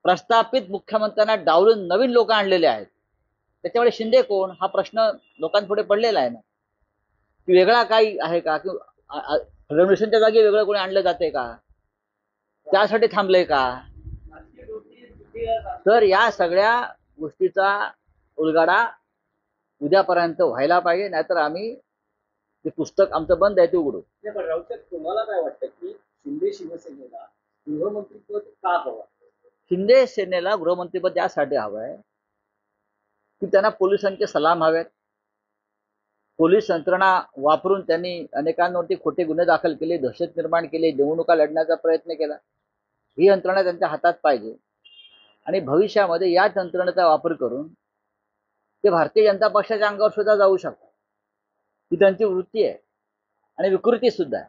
प्रस्थापित मुख्यमंत्र्यांना डावलून नवीन लोक आणलेले आहेत. त्याच्यामुळे शिंदे कोण हा प्रश्न लोकांपुढे पडलेला आहे ना, की वेगळा काही आहे का, की फडणवीसांच्या जागी वेगळं कोणी आणलं जाते का, त्यासाठी थांबलंय का. तर या सगळ्या गोष्टीचा उलगडा उद्यापर्यंत व्हायला पाहिजे, नाहीतर आम्ही ते पुस्तक आमचं बंद आहे ते उघडू. पण राऊत तुम्हाला काय वाटतं की शिंदे शिवसेनेला गृहमंत्रीपद का हवं? शिंदे सेनेला गृहमंत्रीपद यासाठी हवं आहे की त्यांना पोलिसांचे सलाम हवेत. पोलीस यंत्रणा वापरून त्यांनी अनेकांवरती खोटे गुन्हे दाखल केले, दहशत निर्माण केली, निवडणुका लढण्याचा प्रयत्न केला. ही यंत्रणा त्यांच्या हातात पाहिजे आणि भविष्यामध्ये या यंत्रणेचा वापर करून ते भारतीय जनता पक्षाच्या अंगावर सुद्धा जाऊ शकतात. ही त्यांची वृत्ती आहे आणि विकृती सुद्धा आहे.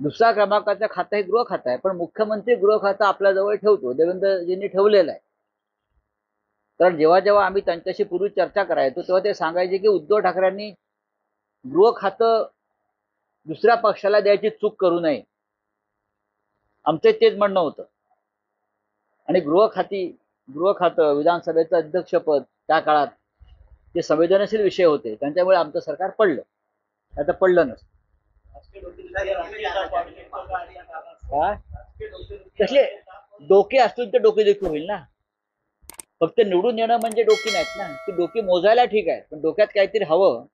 दुसऱ्या क्रमांकाचं खातं हे गृह खातं आहे, पण मुख्यमंत्री गृह खातं आपल्याजवळ ठेवतो, देवेंद्रजींनी ठेवलेलं आहे. कारण जेव्हा जेव्हा आम्ही त्यांच्याशी पूर्वी चर्चा करायचो तेव्हा ते सांगायचे की उद्धव ठाकरेंनी गृह खातं दुसऱ्या पक्षाला द्यायची चूक करू नये, आमचं तेच म्हणणं होतं. आणि गृह खातं विधानसभेचं अध्यक्षपद त्या काळात ते संवेदनशील विषय होते, त्यांच्यामुळे आमचं सरकार पडलं, आता पडलं नसतं. तसे डोके असतील तर डोके देखील होईल ना. फक्त निवडून येणं म्हणजे डोकी नाहीत ना, ती डोकी मोजायला ठीक आहे, पण डोक्यात काहीतरी हवं